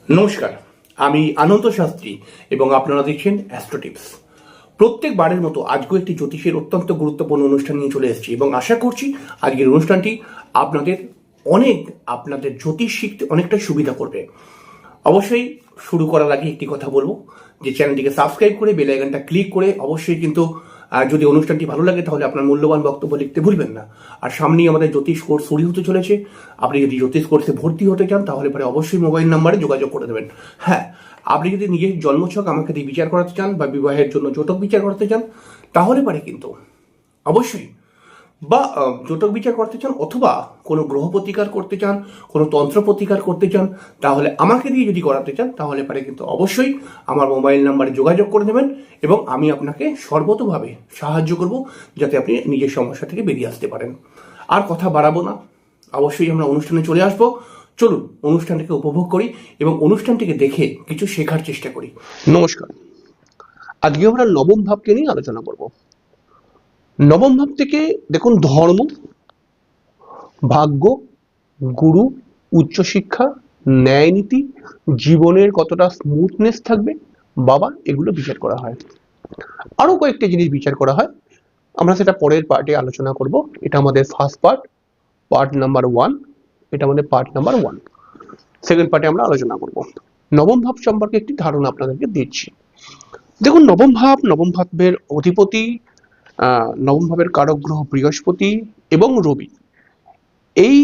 নমস্কার, আমি আনন্দ শাস্ত্রী এবং আপনারা দেখছেন অ্যাস্ট্রো টিপস। প্রত্যেকবারের মতো আজকেও একটি জ্যোতিষের অত্যন্ত গুরুত্বপূর্ণ অনুষ্ঠান নিয়ে চলে এসেছি এবং আশা করছি আজকের অনুষ্ঠানটি আপনাদের জ্যোতিষ শিখতে অনেকটা সুবিধা করবে। অবশ্যই শুরু করার আগে একটি কথা বলবো যে চ্যানেলটিকে সাবস্ক্রাইব করে বেল আইকনটা ক্লিক করে অবশ্যই কিন্তু যদি অনুষ্ঠানটি ভালো লাগে তাহলে আপনার মূল্যবান বক্তব্য লিখতে ভুলবেন না। আর সামনেই আমাদের জ্যোতিষ কোর্স শুরু হতে চলেছে। আপনি যদি জ্যোতিষ কোর্সে ভর্তি হতে চান তাহলে পরে অবশ্যই মোবাইল নাম্বারে যোগাযোগ করে দেবেন। হ্যাঁ, আপনি যদি নিজের জন্মছক আমাকে দিয়ে বিচার করাতে চান বা বিবাহের জন্য জটক বিচার করাতে চান তাহলে পারে কিন্তু অবশ্যই বা জটক বিচার করতে চান অথবা কোনো গ্রহ প্রতিকার করতে চান, কোনো তন্ত্র প্রতিকার করতে চান, তাহলে আমাকে দিয়ে যদি করাতে চান তাহলে পারে কিন্তু অবশ্যই আমার মোবাইল নাম্বারে যোগাযোগ করে নেবেন এবং আমি আপনাকে সর্বতোভাবে সাহায্য করব যাতে আপনি নিজের সমস্যা থেকে বেরিয়ে আসতে পারেন। আর কথা বাড়াবো না, অবশ্যই আমরা অনুষ্ঠানে চলে আসবো। চলুন অনুষ্ঠানটিকে উপভোগ করি এবং অনুষ্ঠানটিকে দেখে কিছু শেখার চেষ্টা করি। নমস্কার, আজকে আমরা নবম ভাবকে নিয়ে আলোচনা করব। নবম ভাব থেকে দেখুন, ধর্ম, ভাগ্য, গুরু, উচ্চশিক্ষা, ন্যায় নীতি, জীবনের কতটা স্মুথনেস থাকবে বাবা, এগুলো বিচার করা হয়। আরো কয়েকটি জিনিস বিচার করা হয়, আমরা সেটা পরের পার্টে আলোচনা করব। এটা আমাদের ফার্স্ট পার্ট নাম্বার 1। এটা আমাদের পার্ট নাম্বার 1। সেকেন্ড পার্টে আমরা আলোচনা করব। নবম ভাব সম্পর্কে একটি ধারণা আপনাদেরকে দিচ্ছি। দেখুন, নবম ভাবের অধিপতি, নবম ভাবের কারক গ্রহ বৃহস্পতি এবং রবি, এই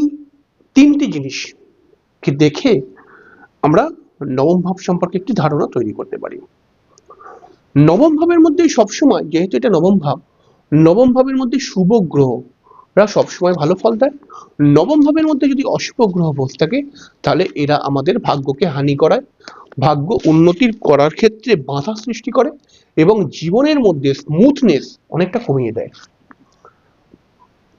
তিনটি জিনিসকে দেখে আমরা নবম ভাব সম্পর্কে একটি ধারণা তৈরি করতে পারি। নবম ভাবের মধ্যে সবসময়, যেহেতু এটা নবম ভাবের মধ্যে শুভ গ্রহরা সবসময় ভালো ফল দেয়। নবম ভাবের মধ্যে যদি অশুভ গ্রহ বসে থাকে তাহলে এরা আমাদের ভাগ্যকে হানি করায়, ভাগ্য উন্নতির করার ক্ষেত্রে বাধা সৃষ্টি করে এবং জীবনের মধ্যে স্মুথনেস অনেকটা কমিয়ে দেয়।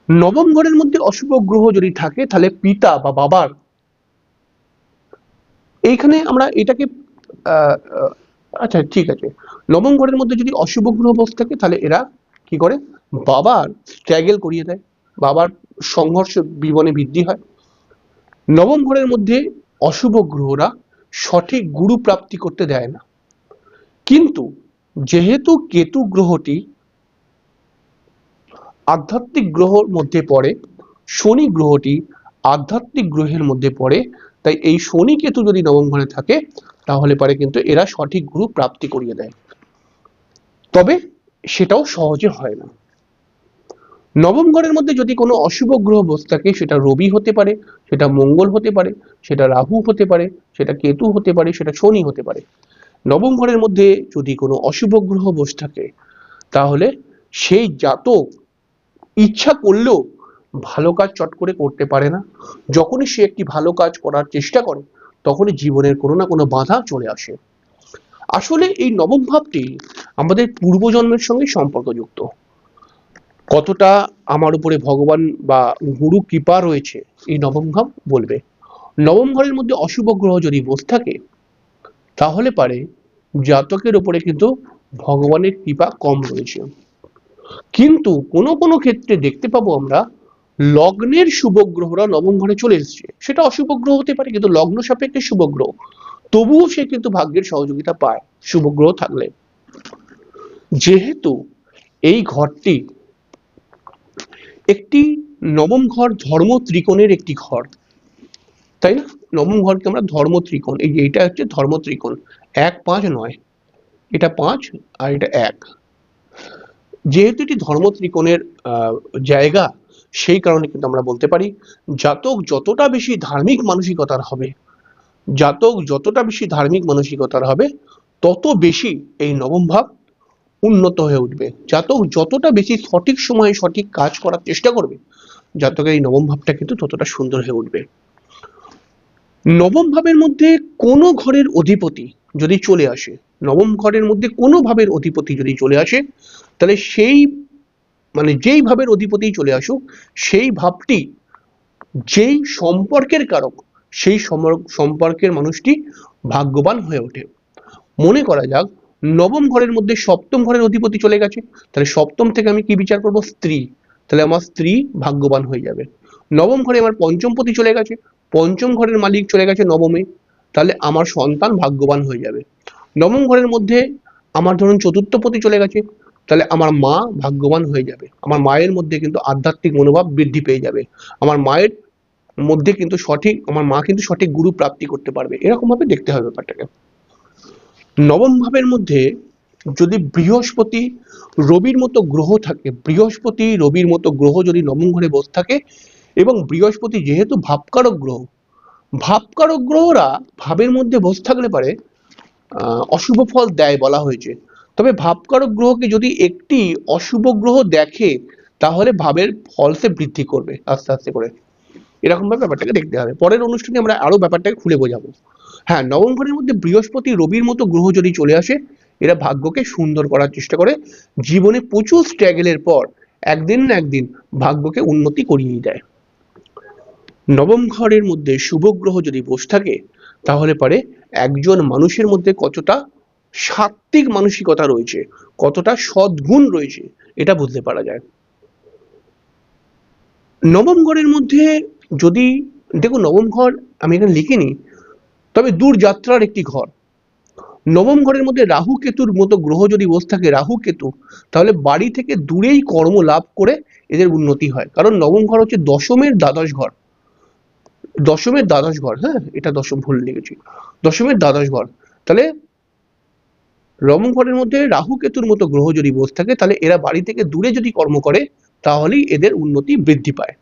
নবম ঘরের মধ্যে অশুভ গ্রহ যদি থাকে তাহলে পিতা বা বাবার, এইখানে আমরা এটাকে আচ্ছা ঠিক আছে, নবম ঘরের মধ্যে যদি অশুভ গ্রহ বসে থাকে তাহলে এরা কি করে, বাবার স্ট্রাগল করিয়ে দেয়, বাবার সংঘর্ষ জীবনে বৃদ্ধি হয়। নবম ঘরের মধ্যে অশুভ গ্রহরা সঠিক গুরু প্রাপ্তি করতে দেয় না। কিন্তু যেহেতু কেতু গ্রহটি আধ্যাত্মিক গ্রহের মধ্যে পড়ে, শনি গ্রহটি আধ্যাত্মিক গ্রহের মধ্যে পড়ে, তাই এই শনি কেতু যদি নবম ঘরে থাকে তাহলে পারে কিন্তু এরা সঠিক গুরু প্রাপ্তি করিয়ে দেয়। তবে সেটাও সহজে হয় না। নবম ঘরের মধ্যে যদি কোনো অশুভ গ্রহ বসে থাকে, সেটা রবি হতে পারে, সেটা মঙ্গল হতে পারে, সেটা রাহু হতে পারে, সেটা কেতু হতে পারে, সেটা শনি হতে পারে। নবম ঘরের মধ্যে যদি কোনো অশুভ গ্রহ বসে থাকে তাহলে সেই জাতক ইচ্ছা করলেও ভালো কাজ চট করে করতে পারে না। যখনই সে একটি ভালো কাজ করার চেষ্টা করে তখনই জীবনের কোনো না কোনো বাধা চলে আসে। আসলে এই নবম ভাবটি আমাদের পূর্বজন্মের সঙ্গে সম্পর্কযুক্ত। কতটা আমার উপরে ভগবান বা গুরু কৃপা রয়েছে এই নবম ভাব বলবে। নবম ঘরের মধ্যে অশুভ গ্রহ যদি বসে থাকে তাহলে পারে জাতকের উপরে কিন্তু ভগবানের কৃপা কম রয়েছে। কিন্তু কোনো কোনো ক্ষেত্রে দেখতে পাবো আমরা লগ্নের শুভ গ্রহরা নবম ঘরে চলে এসেছে, সেটা অশুভ গ্রহ হতে পারে কিন্তু লগ্ন সাপেক্ষে শুভ গ্রহ, তবুও সে কিন্তু ভাগ্যের সহযোগিতা পায় শুভ গ্রহ থাকলে। যেহেতু এই ঘরটি একটি নবম ঘর ধর্ম ত্রিকোণের একটি ঘর, তাই না? নবম ঘরকে আমরা ধর্ম ত্রিকোণ, এই যে এটা হচ্ছে ধর্ম ত্রিকোণ, 1 5 9, এটা 5 আর এটা 1। যেহেতু এটি ধর্ম ত্রিকোণের জায়গা, সেই কারণে কিন্তু আমরা বলতে পারি জাতক যতটা বেশি ধার্মিক মানসিকতার হবে, তত বেশি এই নবম ভাব উন্নত হয়ে উঠবে। জাতক যতটা বেশি সঠিক সময়ে সঠিক কাজ করার চেষ্টা করবে, জাতকের এই নবম ভাবটা কিন্তু ততটা সুন্দর হয়ে উঠবে। নবম ভাবের মধ্যে কোনো ঘরের অধিপতি যদি চলে আসে, নবম ঘরের মধ্যে কোনো ভাবের অধিপতি যদি চলে আসে তাহলে সেই যেই ভাবের অধিপতি চলে আসুক, সেই ভাবটি যেই সম্পর্কের কারক, সেই সম্পর্কের মানুষটি ভাগ্যবান হয়ে ওঠে। মনে করা যাক নবম ঘরের মধ্যে সপ্তম ঘরের অধিপতি চলে গেছে, তাহলে সপ্তম থেকে আমি কি বিচার করব, স্ত্রী, তাহলে আমার স্ত্রী ভাগ্যবান হয়ে যাবে। নবম ঘরে আমার পঞ্চমপতি চলে গেছে, পঞ্চম ঘরের মালিক চলে গেছে নবমে, তাহলে আমার সন্তান ভাগ্যবান হয়ে যাবে। নবম ঘরের মধ্যে আমার ধরুন চতুর্থপতি চলে গেছে, তাহলে আমার মা ভাগ্যবান হয়ে যাবে। আমার মায়ের মধ্যে কিন্তু আধ্যাত্মিক মনোভাব বৃদ্ধি পেয়ে যাবে। আমার মায়ের মধ্যে কিন্তু আমার মা কিন্তু সঠিক গুরু প্রাপ্তি করতে পারবে। এরকম ভাবে দেখতে হবে ব্যাপারটাকে। নবম ভাবের মধ্যে যদি বৃহস্পতি রবির মতো গ্রহ থাকে, বৃহস্পতি রবির মতো গ্রহ যদি নবম ঘরে বসে থাকে, এবং বৃহস্পতি যেহেতু ভাবকারক গ্রহ, ভাবকারক গ্রহরা ভাবের মধ্যে বসে থাকলে পারে অশুভ ফল দেয় বলা হয়েছে। তবে ভাবকারক গ্রহকে যদি একটি অশুভ গ্রহ দেখে, তাহলে ভাবের ফল সে বৃদ্ধি করবে আস্তে আস্তে করে। এরকম ভাবে ব্যাপারটাকে দেখতে হবে। পরের অনুষ্ঠানে আমরা আরো ব্যাপারটাকে খুলে বোঝাবো। হ্যাঁ, নবম ঘরের মধ্যে বৃহস্পতি রবির মতো গ্রহ যদি চলে আসে, এরা ভাগ্যকে সুন্দর করার চেষ্টা করে। জীবনে প্রচুর স্ট্রাগলের পর একদিন না একদিন ভাগ্যকে উন্নতি করিয়েই দেয়। নবম ঘরের মধ্যে শুভ গ্রহ যদি বসে থাকে, তাহলে পারে একজন মানুষের মধ্যে কতটা সাত্ত্বিক মানসিকতা রয়েছে, কতটা সদ্গুণ রয়েছে, এটা বুঝতে পারা যায়। নবম ঘরের মধ্যে যদি দেখুন, নবম ঘর আমি এখানে লিখিনি, তবে দূর যাত্রার একটি ঘর। নবম ঘরের মধ্যে রাহু কেতুর মতো গ্রহ যদি বসে থাকে, রাহু কেতু, তাহলে বাড়ি থেকে দূরেই কর্ম লাভ করে এদের উন্নতি হয়। কারণ নবম ঘর হচ্ছে দশমের দ্বাদশ ঘর, দশমের দ্বাদশ ঘর, হ্যাঁ এটা দশম ভুল লিখেছি, দশমের দ্বাদশ ঘর। তাহলে নবম ঘরের মধ্যে রাহু কেতুর মতো গ্রহ যদি বসে থাকে, তাহলে এরা বাড়ি থেকে দূরে যদি কর্ম করে, তাহলেই এদের উন্নতি বৃদ্ধি পায়।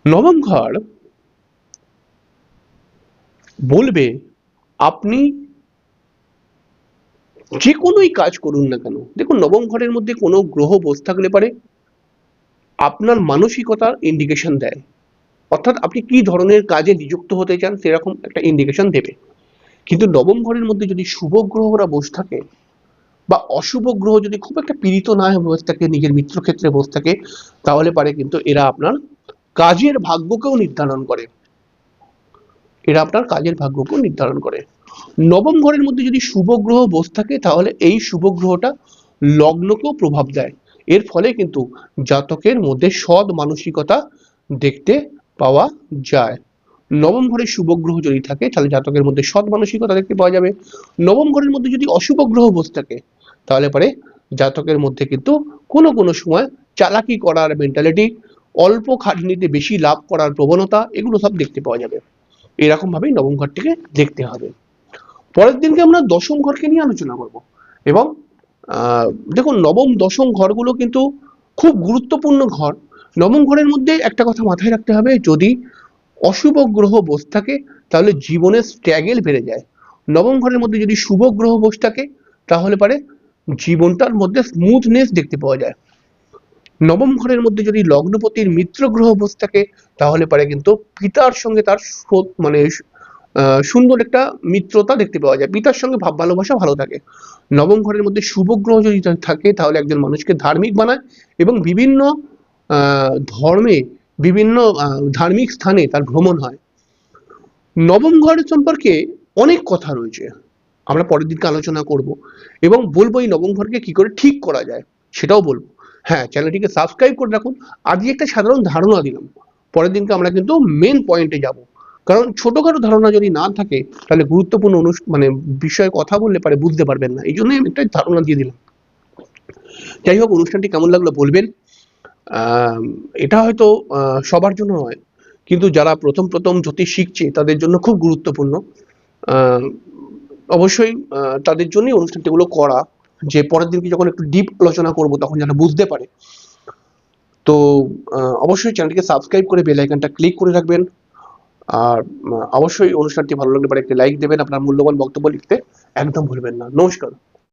নবম ঘর বলবে আপনি যে কোনোই কাজ করুন না কেন। দেখুন, নবম ঘরের মধ্যে কোনো গ্রহ বসে থাকলে পারে আপনার মানসিকতার ইন্ডিকেশন দেয়, অর্থাৎ আপনি কি ধরনের কাজে নিযুক্ত হতে চান সেরকম একটা ইন্ডিকেশন দেবে। কিন্তু নবম ঘরের মধ্যে যদি শুভ গ্রহরা বসে থাকে, বা অশুভ গ্রহ যদি খুব একটা পীড়িত না হয়ে বসে থাকে, নিজের মিত্র ক্ষেত্রে বসে থাকে, তাহলে পারে কিন্তু এরা আপনার কাজের ভাগ্যকেও নির্ধারণ করে, এরা আপনার কাজের ভাগ্যকেও নির্ধারণ করে। নবম ঘরের মধ্যে যদি শুভ গ্রহ বসে থাকে, তাহলে এই শুভ গ্রহটা লগ্নকেও প্রভাব দেয়। এর ফলে কিন্তু জাতকের মধ্যে সৎ মানসিকতা দেখতে পাওয়া যায়। নবম ঘরে শুভ গ্রহ যদি থাকে, তাহলে জাতকের মধ্যে সৎ মানসিকতা দেখতে পাওয়া যাবে। নবম ঘরের মধ্যে যদি অশুভ গ্রহ বসে থাকে, তাহলে পরে জাতকের মধ্যে কিন্তু কোনো কোনো সময় চালাকি করার মেন্টালিটি, অল্প খাটনিতে বেশি লাভ করার প্রবণতা, এগুলো সব দেখতে পাওয়া যাবে। এরকম ভাবেই নবম ঘরটিকে দেখতে হবে। পরের দিনকে আমরা দশম ঘরকে নিয়ে আলোচনা করব। এবং দেখুন, নবম দশম ঘরগুলো কিন্তু খুব গুরুত্বপূর্ণ ঘর। নবম ঘরের মধ্যে একটা কথা মাথায় রাখতে হবে, যদি অশুভ গ্রহ বসে থাকে, তাহলে জীবনের স্ট্রাগল বেড়ে যায়। নবম ঘরের মধ্যে যদি শুভ গ্রহ বসে থাকে, তাহলে পারে জীবনটার মধ্যে স্মুথনেস দেখতে পাওয়া যায়। নবম ঘরের মধ্যে যদি লগ্নপতির মিত্র গ্রহ বসে থাকে, তাহলে পারে কিন্তু পিতার সঙ্গে তার মানে সুন্দর একটা মিত্রতা দেখতে পাওয়া যায়, পিতার সঙ্গে ভাব ভালোবাসা ভালো থাকে। নবম ঘরের মধ্যে শুভ গ্রহ যদি থাকে, তাহলে একজন মানুষকে ধার্মিক বানায়, এবং বিভিন্ন ধর্মে, বিভিন্ন ধার্মিক স্থানে তার ভ্রমণ হয়। নবম ঘর সম্পর্কে অনেক কথা রয়েছে, আমরা পরের দিনকে আলোচনা করব, এবং বলবো এই নবম ঘরকে কি করে ঠিক করা যায় সেটাও বলবো। হ্যাঁ, চ্যানেলটিকে সাবস্ক্রাইব করে রাখুন। আজকে একটা সাধারণ ধারণা দিলাম, পরের দিনকে আমরা কিন্তু মেন পয়েন্টে যাব। কারণ ছোটখাটো ধারণা যদি না থাকে, তাহলে গুরুত্বপূর্ণ মানে বিষয়ে কথা বললে পারে বুঝতে পারবেন না, এই জন্যই আমি একটা ধারণা দিয়ে দিলাম। যাই হোক, অনুষ্ঠানটি কেমন লাগলো বলবেন। এটা হয়তো সবার জন্য নয়, কিন্তু যারা প্রথম প্রথম জ্যোতিষ শিখছে তাদের জন্য খুব গুরুত্বপূর্ণ। অবশ্যই তাদের জন্যই অনুষ্ঠানটিগুলো করা, যে পরের দিনকে যখন একটু ডিপ আলোচনা করব তখন যেন বুঝতে পারে। তো অবশ্যই চ্যানেলটিকে সাবস্ক্রাইব করে বেল আইকনটা ক্লিক করে রাখবেন। আর অবশ্যই অনুষ্ঠানটি ভালো লাগলে পরে একটি লাইক দেবেন, আপনার মূল্যবান বক্তব্য লিখতে একদম ভুলবেন না। নমস্কার।